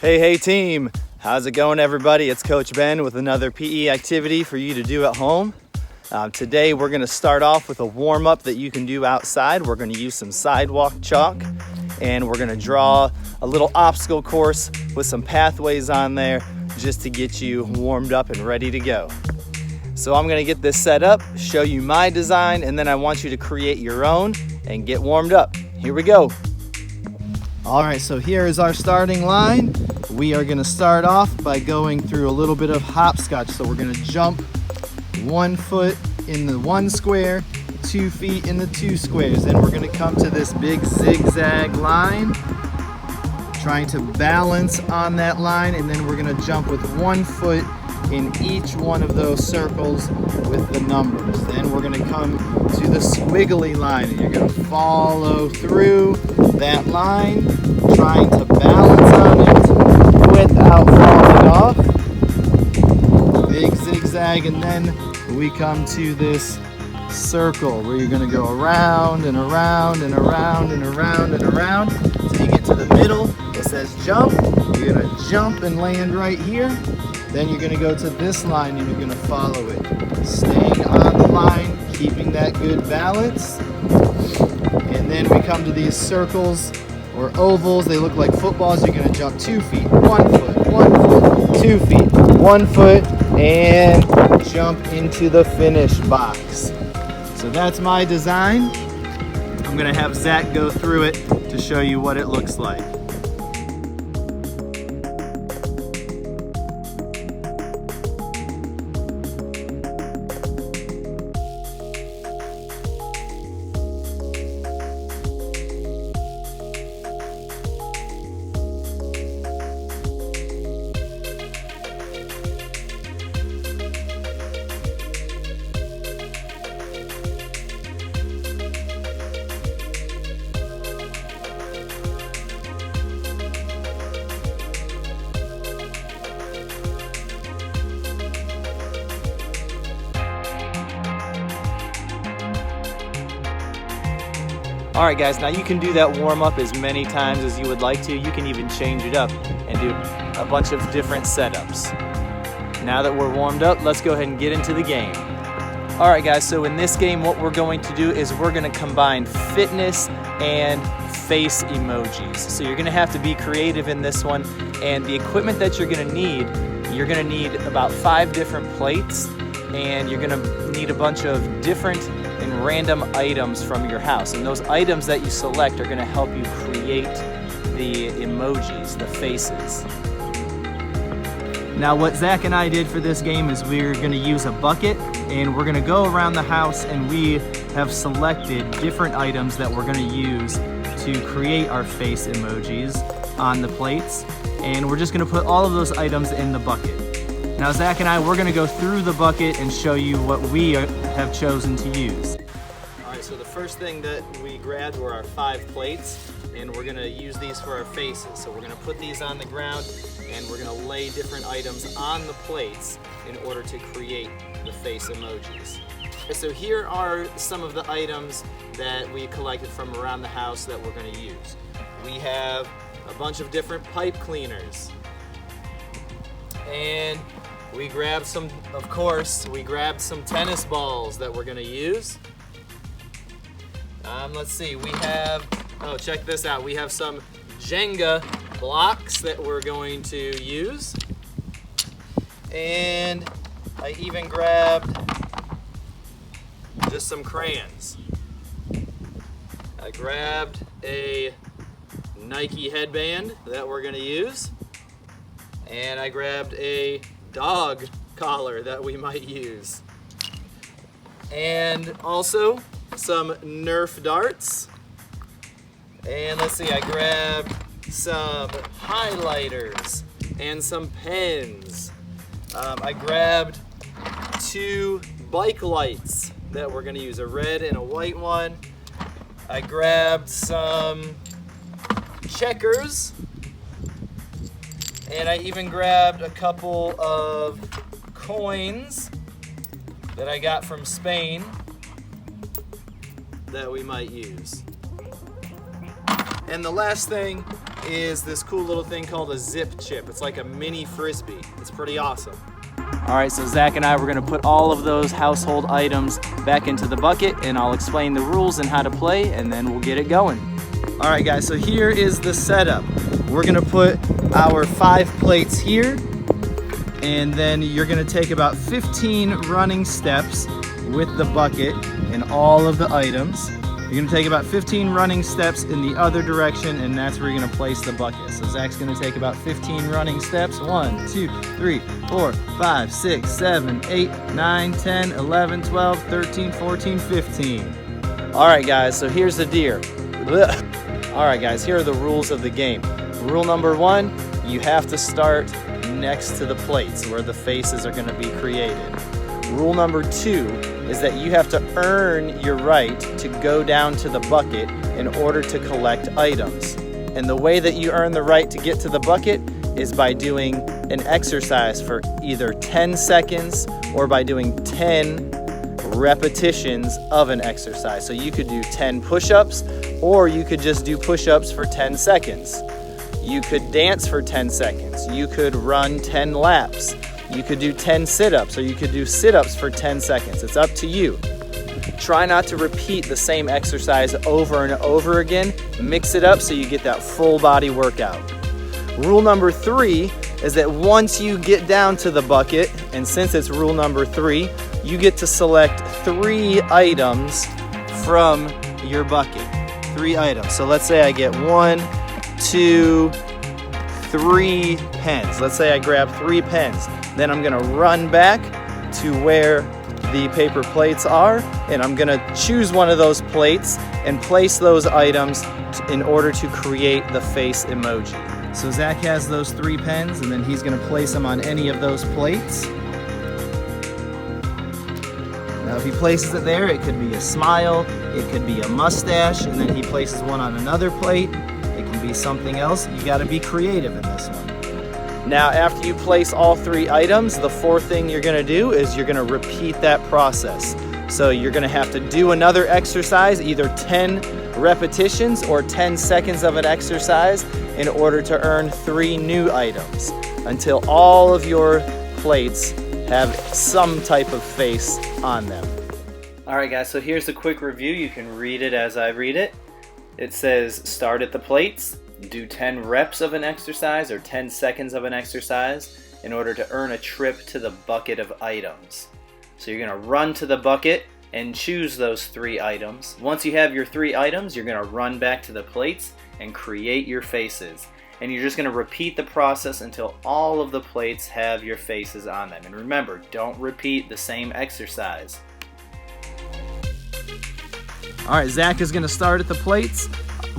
Hey team, how's it going everybody? It's Coach Ben with another PE activity for you to do at home. Today we're going to start off with a warm-up that you can do outside. We're going to use some sidewalk chalk and we're going to draw a little obstacle course with some pathways on there just to get you warmed up and ready to go. So I'm going to get this set up, show you my design, and then I want you to create your own and get warmed up. Here we go. All right, so here is our starting line. We are gonna start off by going through a little bit of hopscotch. So we're gonna jump 1 foot in the 1 square, 2 feet in the 2 squares. Then we're gonna come to this big zigzag line, trying to balance on that line, and then we're gonna jump with 1 foot in each one of those circles with the numbers. Then we're gonna come to the squiggly line, and you're gonna follow through that line, trying to balance on it without falling off. Big zigzag, and then we come to this circle where you're gonna go around and around and around and around and around until you get to the middle. It says jump. You're gonna jump and land right here. Then you're gonna go to this line and you're gonna follow it, staying on the line, keeping that good balance. And then we come to these circles or ovals. They look like footballs. You're gonna jump 2 feet, 1 foot, 1 foot, 2 feet, 1 foot, and jump into the finish box. So that's my design. I'm gonna have Zach go through it to show you what it looks like. All right guys, now you can do that warm up as many times as you would like to. You can even change it up and do a bunch of different setups. Now that we're warmed up, let's go ahead and get into the game. All right guys, so in this game what we're going to do is we're gonna combine fitness and face emojis. So you're gonna have to be creative in this one, and the equipment that you're gonna need about 5 different plates, and you're gonna need a bunch of different and random items from your house. And those items that you select are gonna help you create the emojis, the faces. Now what Zach and I did for this game is we're gonna use a bucket, and we're gonna go around the house, and we have selected different items that we're gonna use to create our face emojis on the plates. And we're just gonna put all of those items in the bucket. Now Zach and I, we're gonna go through the bucket and show you what we have chosen to use. All right, so the first thing that we grabbed were our 5 plates, and we're gonna use these for our faces. So we're gonna put these on the ground, and we're gonna lay different items on the plates in order to create the face emojis. So here are some of the items that we collected from around the house that we're gonna use. We have a bunch of different pipe cleaners, and we grabbed some tennis balls that we're gonna use. Let's see, we have, check this out. We have some Jenga blocks that we're going to use. And I even grabbed just some crayons. I grabbed a Nike headband that we're gonna use. And I grabbed a dog collar that we might use. And also some Nerf darts. And let's see, I grabbed some highlighters and some pens. I grabbed 2 bike lights that we're gonna use, a red and a white one. I grabbed some checkers. And I even grabbed a couple of coins that I got from Spain that we might use. And the last thing is this cool little thing called a zip chip. It's like a mini Frisbee. It's pretty awesome. All right, so Zach and I were gonna put all of those household items back into the bucket, and I'll explain the rules and how to play, and then we'll get it going. All right, guys, so here is the setup. We're gonna put our 5 plates here, and then you're gonna take about 15 running steps with the bucket and all of the items. You're gonna take about 15 running steps in the other direction, and that's where you're gonna place the bucket. So Zach's gonna take about 15 running steps. 1, 2, 3, 4, 5, 6, 7, 8, 9, 10, 11, 12, 13, 14, 15. All right, guys, so here's the deal. All right, guys, here are the rules of the game. Rule number 1, you have to start next to the plates where the faces are gonna be created. Rule number 2 is that you have to earn your right to go down to the bucket in order to collect items. And the way that you earn the right to get to the bucket is by doing an exercise for either 10 seconds or by doing 10 repetitions of an exercise. So you could do 10 push-ups, or you could just do push-ups for 10 seconds. You could dance for 10 seconds. You could run 10 laps. You could do 10 sit-ups, or you could do sit-ups for 10 seconds. It's up to you. Try not to repeat the same exercise over and over again. Mix it up so you get that full body workout. Rule number 3 is that once you get down to the bucket, and since it's rule number 3, you get to select 3 items from your bucket. 3 items. So let's say I get 1, 2, 3 pens. Let's say I grab 3 pens. Then I'm gonna run back to where the paper plates are, and I'm gonna choose one of those plates and place those items in order to create the face emoji. So Zach has those 3 pens, and then he's gonna place them on any of those plates. Now if he places it there, it could be a smile, it could be a mustache, and then he places one on another plate. It can be something else. You gotta be creative in this one. Now, after you place all 3 items, the 4th thing you're gonna do is you're gonna repeat that process. So you're gonna have to do another exercise, either 10 repetitions or 10 seconds of an exercise in order to earn 3 new items until all of your plates have some type of face on them. All right, guys, so here's a quick review. You can read it as I read it. It says, start at the plates, do 10 reps of an exercise or 10 seconds of an exercise in order to earn a trip to the bucket of items. So you're gonna run to the bucket and choose those 3 items. Once you have your 3 items, you're gonna run back to the plates and create your faces. And you're just gonna repeat the process until all of the plates have your faces on them. And remember, don't repeat the same exercise. All right, Zach is gonna start at the plates.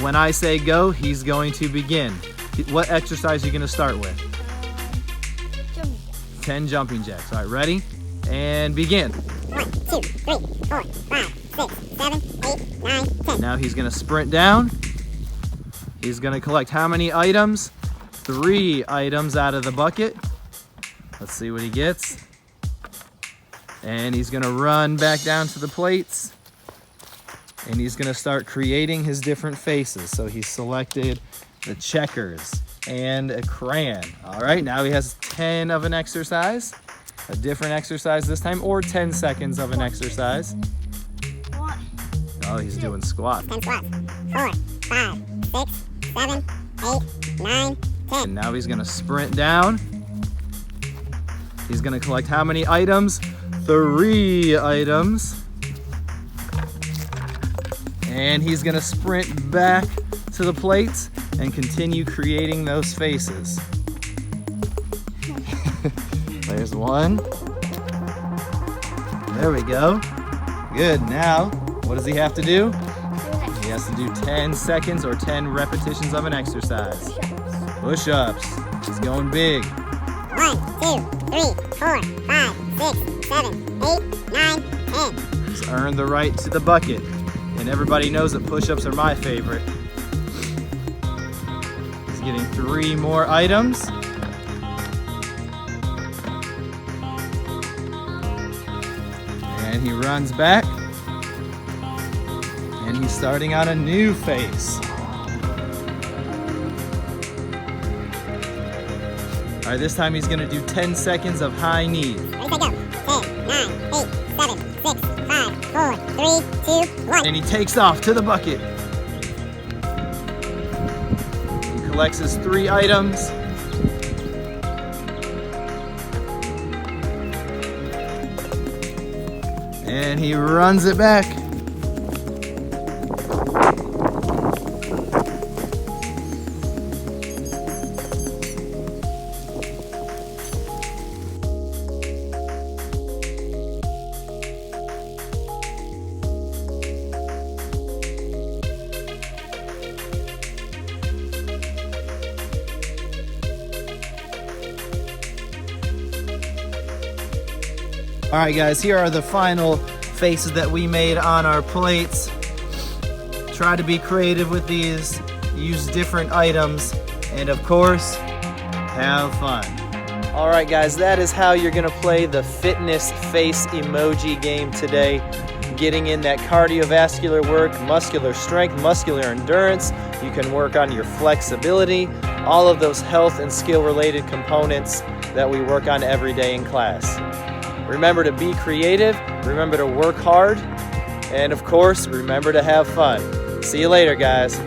When I say go, he's going to begin. What exercise are you gonna start with? 10 jumping jacks. All right, ready? And begin. 1, 2, 3, 4, 5, 6, 7, 8, 9, 10. Now he's gonna sprint down. He's gonna collect how many items? 3 items out of the bucket. Let's see what he gets. And he's gonna run back down to the plates. And he's gonna start creating his different faces. So he selected the checkers and a crayon. All right, now he has 10 of an exercise, a different exercise this time, or 10 seconds of an exercise. Oh, he's doing squats. 10 squats. 4, 5, 6, 7, 8, 9, 10. And now he's gonna sprint down. He's gonna collect how many items? 3 items. And he's gonna sprint back to the plates and continue creating those faces. There's 1. There we go. Good, now, what does he have to do? He has to do 10 seconds or 10 repetitions of an exercise. Push-ups. He's going big. 1, 2, 3, 4, 5, 6, 7, 8, 9, 10. He's earned the right to the bucket. And everybody knows that push-ups are my favorite. He's getting 3 more items. And he runs back. And he's starting on a new face. All right, this time he's gonna do 10 seconds of high knee. Ready, set, go. 10, 9, 8, 7, 6, 5, 4, 3, 2, 1. And he takes off to the bucket. He collects his 3 items. And he runs it back. All right, guys, here are the final faces that we made on our plates. Try to be creative with these, use different items, and of course, have fun. All right, guys, that is how you're gonna play the fitness face emoji game today. Getting in that cardiovascular work, muscular strength, muscular endurance. You can work on your flexibility, all of those health and skill related components that we work on every day in class. Remember to be creative, remember to work hard, and of course, remember to have fun. See you later, guys.